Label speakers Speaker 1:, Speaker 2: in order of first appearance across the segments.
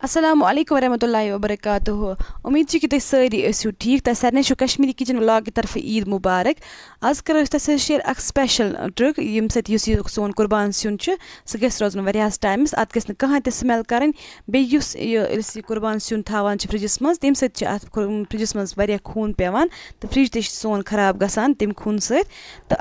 Speaker 1: السلام علیکم ورحمۃ اللہ وبرکاتہ امید چھِ کہِ تُہۍ سٲری ٲسِو ٹھیٖک تۄہہِ سارنٕے چھُو کشمیٖری کِچن ولاگ کہِ طرفہٕ عیٖد مُبارک آز کَرو أسۍ تۄہہِ سۭتۍ شِیر اکھ سپیشل ٹرک ییٚمہِ سۭتۍ یُس یہِ سون قُربان سیُن چھُ سُہ گژھِ روزُن واریاہَس ٹایمَس اَتھ گژھِ نہٕ کٕہٕنۍ تہِ سٕمیل کَرٕنۍ بیٚیہِ یُس أسۍ یہِ قُربان سیُن تھاوان چھِ فرٛجَس منٛز تَمہِ سۭتۍ چھِ اَتھ فرٛجَس منٛز واریاہ خوٗن پیٚوان تہٕ فرٛج تہِ چھِ سون خراب گژھان تَمہِ خوٗنہٕ سۭتۍ تہٕ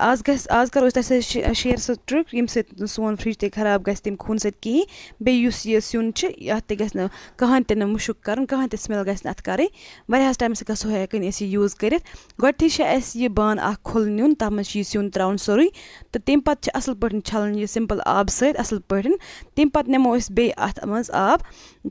Speaker 1: آز کَرو أسۍ تۄہہِ سۭتۍ شِیر سُہ ٹرک ییٚمہِ سۭتۍ سون فرٛج تہِ خراب گژھِ تَمہِ خوٗنہٕ سۭتۍ کِہیٖنۍ بیٚیہِ یُس یہِ سیُن چھُ یَتھ تہِ گژھِ نہٕ کٕہٕنۍ تہِ نہٕ مُشُک کَرُن کٕہٕنۍ تہِ سٕمیل گژھِ نہٕ اَتھ کَرٕنۍ واریاہَس ٹایمَس گژھو ہٮ۪کٕنۍ أسۍ یہِ یوٗز کٔرِتھ گۄڈٕنٮ۪تھٕے چھِ اَسہِ یہِ بانہٕ اَکھ کھُل نیُن تَتھ منٛز چھُ یہِ سیُن ترٛاوُن سورُے تہٕ تَمہِ پَتہٕ چھِ اَصٕل پٲٹھۍ چھَلُن یہِ سِمپٕل آبہٕ سۭتۍ اَصٕل پٲٹھۍ تَمہِ پَتہٕ نِمو أسۍ بیٚیہِ اَتھ منٛز آب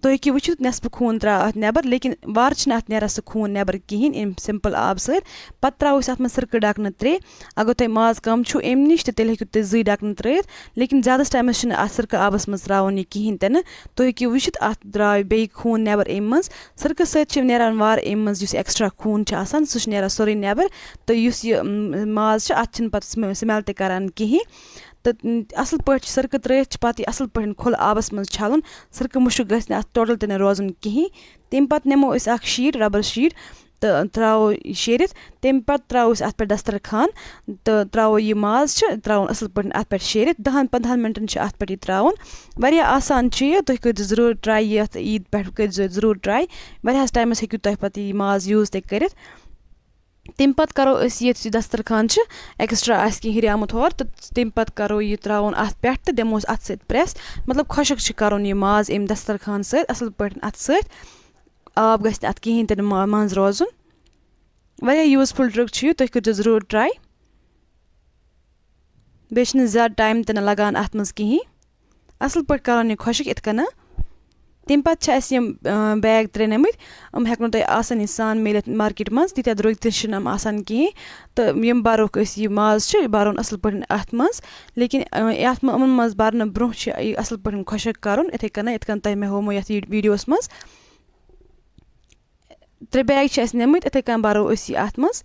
Speaker 1: تُہۍ ہیٚکِو وٕچھِتھ نٮ۪صفہٕ خوٗن درٛاو اَتھ نٮ۪بر لیکِن وارٕ چھِنہٕ اَتھ نیران سُہ خوٗن نٮ۪بر کِہیٖنۍ اَمہِ سِمپٕل آبہٕ سۭتۍ پَتہٕ ترٛاوو أسۍ اَتھ منٛز سِرکہٕ ڈَکھنہٕ ترٛےٚ اگر تۄہہِ ماز کَم چھُو اَمہِ نِش تہٕ تیٚلہِ ہیٚکِو تُہۍ 2 ڈَکھنہٕ ترٛٲیِتھ لیکِن زیادَس ٹایمَس چھِنہٕ اَتھ سِرکہٕ آبَس منٛز ترٛاوُن یہِ کِہیٖنۍ تہِ نہٕ تُہۍ ہیٚکِو وٕچھِتھ اَتھ درٛاو بیٚیہِ خوٗن نٮ۪بر اَمہِ منٛز سِرکہٕ سۭتۍ چھِ نیران وارٕ اَمہِ منٛز یُس ایٚکٕسٹرٛا خوٗن چھُ آسان سُہ چھُ نیران سورُے نٮ۪بر تہٕ یُس یہِ ماز چھُ اَتھ چھِنہٕ پَتہٕ سٕمیل تہِ کَران کِہیٖنۍ تہٕ اَصٕل پٲٹھۍ چھِ سِرکہٕ ترٛٲیِتھ چھِ پَتہٕ یہِ اَصٕل پٲٹھۍ کھُلہٕ آبَس منٛز چھَلُن سِرکہٕ مُشُک گژھِ نہٕ اَتھ ٹوٹَل تہِ نہٕ روزُن کِہیٖنۍ تَمہِ پَتہٕ نِمو أسۍ اَکھ شیٖٹ رَبَر شیٖٹ تہٕ ترٛاوو یہِ شیٖرِتھ تَمہِ پَتہٕ ترٛاوو أسۍ اَتھ پٮ۪ٹھ دَستَرخان تہٕ ترٛاوو یہِ ماز چھِ ترٛاوُن اَصٕل پٲٹھۍ اَتھ پٮ۪ٹھ شیٖرِتھ 10-15 مِنٹَن چھِ اَتھ پٮ۪ٹھ یہِ ترٛاوُن واریاہ آسان چھُ یہِ تُہۍ کٔرۍزیو ضروٗر ٹرٛاے یَتھ عیٖد پٮ۪ٹھ کٔرۍزیو ضروٗر ٹرٛاے واریاہَس ٹایمَس ہیٚکِو تۄہہِ پَتہٕ یہِ ماز یوٗز تہِ کٔرِتھ تَمہِ پَتہٕ کَرو أسۍ ییٚتہِ یہِ دَستَرخان چھِ ایٚکٕسٹرٛا آسہِ کینٛہہ ہُریومُت ہورٕ تہٕ تَمہِ پَتہٕ کَرو یہِ ترٛاوُن اَتھ پٮ۪ٹھ تہٕ دِموس اَتھٕ سۭتۍ پرٛٮ۪س مطلب خۄشک چھِ کَرُن یہِ ماز اَمہِ دَستَرخان سۭتۍ اَصٕل پٲٹھۍ اَتھٕ سۭتۍ آب گژھِ نہٕ اَتھ کِہیٖنۍ تہِ نہٕ منٛزٕ روزُن واریاہ یوٗزفُل ٹرٛک چھُ یہِ تُہۍ کٔرۍزیو ضروٗر ٹرٛاے بیٚیہِ چھِنہٕ زیادٕ ٹایم تہِ نہٕ لَگان اَتھ منٛز کِہیٖنۍ اَصٕل پٲٹھۍ کَرُن یہِ خۄشک یِتھ کَنۍ تَمہِ پَتہٕ چھِ اَسہِ یِم بیگ 3 نِمٕتۍ یِم ہٮ۪کنو تۄہہِ آسٲنی سان میٖلِتھ مارکیٹ منٛز تیٖتیٛاہ درٛوٚگۍ تہِ چھِنہٕ یِم آسان کِہیٖنۍ تہٕ یِم بَروکھ أسۍ یہِ ماز چھُ یہِ بَرُن اَصٕل پٲٹھۍ اَتھ منٛز لیکِن یِمَن منٛز بَرنہٕ برونٛہہ چھِ یہِ اَصٕل پٲٹھۍ خۄشک کَرُن یِتھَے کٔنۍ تۄہہِ مےٚ ہومو یَتھ ویٖڈیوَس منٛز 3 بیگ چھِ اَسہِ نِمٕتۍ یِتھَے کٔنۍ بَرو أسۍ یہِ اَتھ منٛز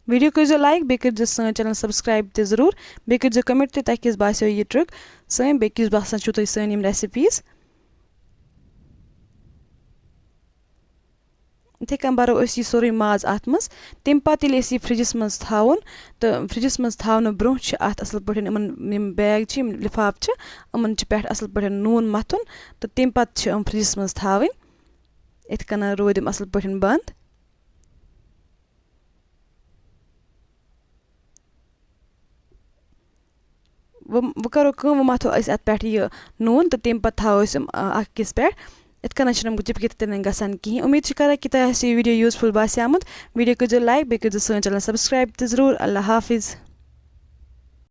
Speaker 1: ویٖڈیو کٔرۍزیو لایک بیٚیہِ کٔرۍزیو سٲنۍ چَنَل سَبسکرایب تہِ ضروٗر بیٚیہِ کٔرۍزیو کَمٮ۪نٛٹ تہِ تۄہہِ کِژھ باسیو یہِ ٹرٛک سٲنۍ بیٚیہِ کِژھ باسان چھُو تۄہہِ سٲنۍ یِم ریسِپیٖز یِتھَے کٔنۍ بَرو أسۍ یہِ سورُے ماز اَتھ منٛز تَمہِ پَتہٕ ییٚلہِ أسۍ یہِ فرٛجَس منٛز تھاوُن تہٕ فرٛجَس منٛز تھاونہٕ برونٛہہ چھِ اَتھ اَصٕل پٲٹھۍ یِم بیگ چھِ یِم لِفاف چھِ یِمَن چھِ پٮ۪ٹھ اَصٕل پٲٹھۍ نوٗن مَتھُن تہٕ تَمہِ پَتہٕ چھِ یِم فرٛجَس منٛز تھاوٕنۍ یِتھ کٔنۍ روٗدۍ یِم اَصٕل پٲٹھۍ بنٛد وۄنۍ کَرو کٲم وۄنۍ مَتھو أسۍ اَتھ پٮ۪ٹھ یہِ نوٗن تہٕ تَمہِ پَتہٕ تھاوو أسۍ یِم اَکھ أکِس پٮ۪ٹھ یِتھ کٔنۍ چھِنہٕ یِم چِپکِتھ تہِ نہٕ گژھان کِہیٖنۍ اُمید چھِ کَران کہِ تۄہہِ آسہِ یہِ ویٖڈیو یوٗزفُل باسیٛامُت ویٖڈیو کٔرۍزیو لایک بیٚیہِ کٔرۍزیو سٲنۍ چَنَل سَبسکرایب تہِ ضروٗر اللہ حافِظ